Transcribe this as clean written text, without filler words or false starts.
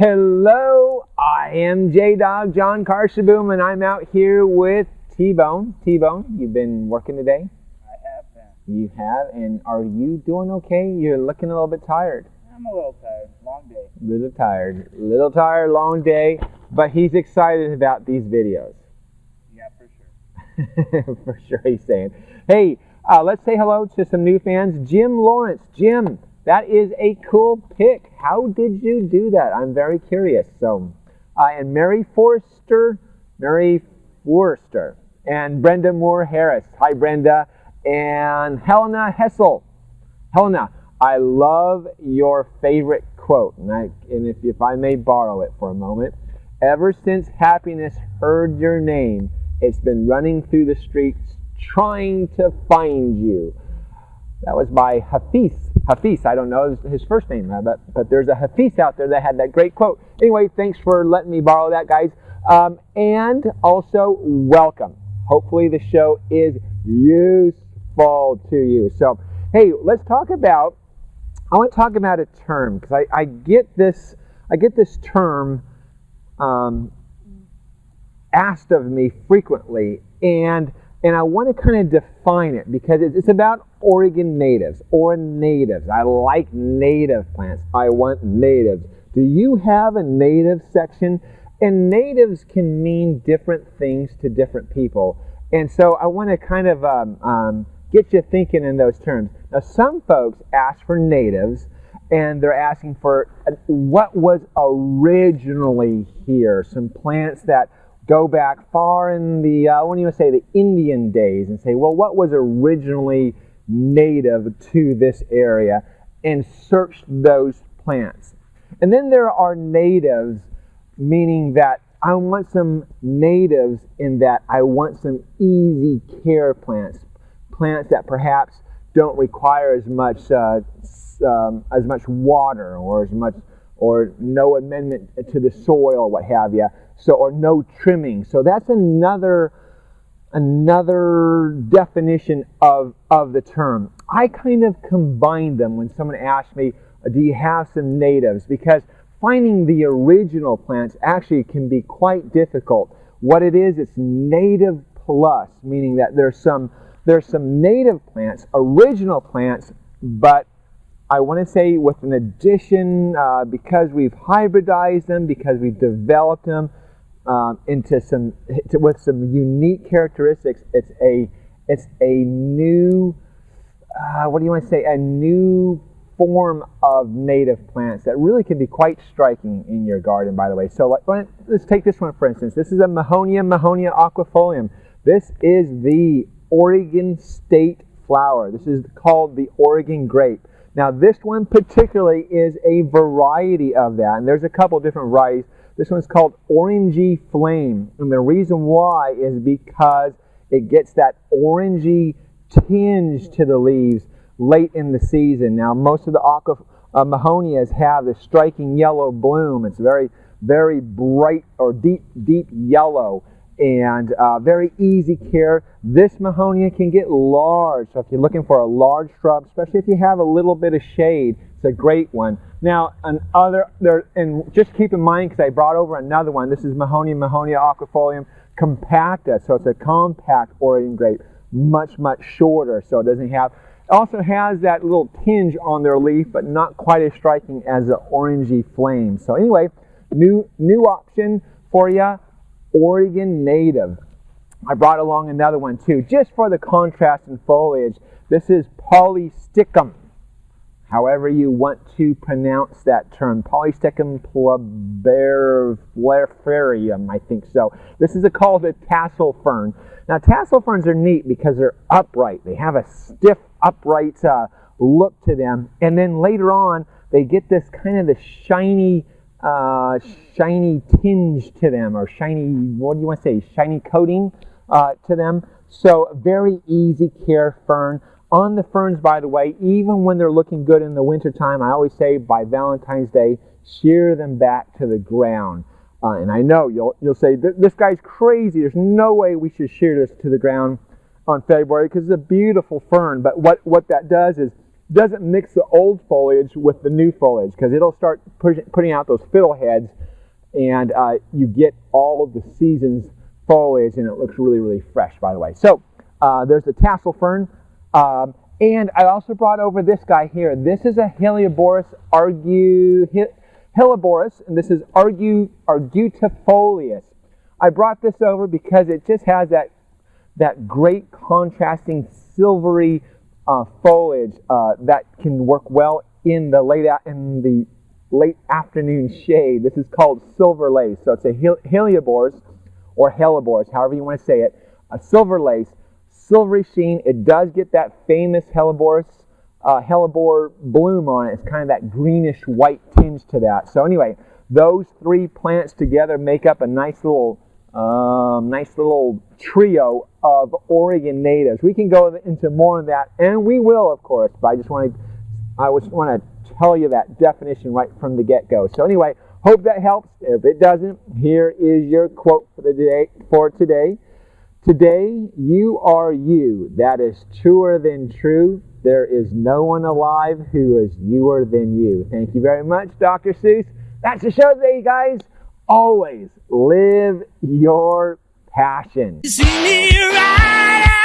Hello, I am J-Dog John Carshaboom, and I'm out here with T-Bone. T-Bone, you've been working today? I have been. You have, and are you doing okay? You're looking a little bit tired. I'm a little tired. Long day. Little tired, long day, but he's excited about these videos. Yeah, for sure. For sure, he's saying. Hey, let's say hello to some new fans. Jim Lawrence. Jim, that is a cool pick. How did you do that? I'm very curious. So, and Mary Forster, and Brenda Moore Harris. Hi, Brenda. And Helena Hessel. Helena, I love your favorite quote, and if I may borrow it for a moment. Ever since happiness heard your name, it's been running through the streets trying to find you. That was by Hafiz. Hafiz, I don't know his first name, but there's a Hafiz out there that had that great quote. Anyway, thanks for letting me borrow that, guys. And also, welcome. Hopefully the show is useful to you. So, hey, I want to talk about a term, because I get this term asked of me frequently, and I want to kind of define it, because it's about Oregon natives or natives. I like native plants. I want natives. Do you have a native section? And natives can mean different things to different people. And so I want to kind of get you thinking in those terms. Now, some folks ask for natives, and they're asking for what was originally here, some plants that go back far in the, the Indian days, and say, well, what was originally native to this area, and search those plants. And then there are natives, meaning that I want some natives in that I want some easy care plants, plants that perhaps don't require as much water or no amendment to the soil, what have you. So, or no trimming. So that's another definition of the term. I kind of combine them when someone asks me, do you have some natives? Because finding the original plants actually can be quite difficult. What it is, it's native plus, meaning that there's some native plants, original plants, but I want to say with an addition, because we've hybridized them, because we've developed them with some unique characteristics. It's a new, a new form of native plants that really can be quite striking in your garden, by the way. So let's take this one, for instance. This is a Mahonia aquifolium. This is the Oregon state flower. This is called the Oregon grape. Now, this one particularly is a variety of that, and there's a couple different varieties. This one's called Orangey Flame, and the reason why is because it gets that orangey tinge to the leaves late in the season. Now, most of the Mahonias have this striking yellow bloom. It's very, very bright or deep yellow, and very easy care. This Mahonia can get large, so if you're looking for a large shrub, especially if you have a little bit of shade, it's a great one. Now, and just keep in mind, because I brought over another one. This is Mahonia aquifolium compacta, so it's a compact Oregon grape, much shorter, so it doesn't have. It also has that little tinge on their leaf, but not quite as striking as the Orangey Flame. So anyway, new option for you. Oregon native. I brought along another one too, just for the contrast in foliage. This is Polysticum, however you want to pronounce that term. Polysticum plumiferium, I think so. This is called a tassel fern. Now, tassel ferns are neat because they're upright. They have a stiff, upright look to them, and then later on they get this kind of the shiny tinge to them, or shiny coating to them. So very easy care fern. On the ferns, by the way, even when they're looking good in the wintertime, I always say by Valentine's Day, shear them back to the ground. And I know you'll say, this guy's crazy. There's no way we should shear this to the ground on February, because it's a beautiful fern. But what that does is doesn't mix the old foliage with the new foliage, because it'll start putting out those fiddleheads, and you get all of the season's foliage, and it looks really, really fresh, by the way. So there's the tassel fern. And I also brought over this guy here. This is a Helioborus Helioborus, and this is Argutifolius. I brought this over because it just has that great contrasting silvery foliage that can work well in the late afternoon shade. This is called silver lace. So it's a Helioborus, or Helleborus, however you want to say it, a silver lace, silvery sheen. It does get that famous hellebore bloom on it. It's kind of that greenish white tinge to that. So anyway, those three plants together make up a nice little trio of Oregon natives. We can go into more of that, and we will, of course. But I just want to tell you that definition right from the get-go. So anyway, hope that helps. If it doesn't, here is your quote for today. Today, you are you. That is truer than true. There is no one alive who is youer than you. Thank you very much, Dr. Seuss. That's the show today, guys. Always live your passion. See me ride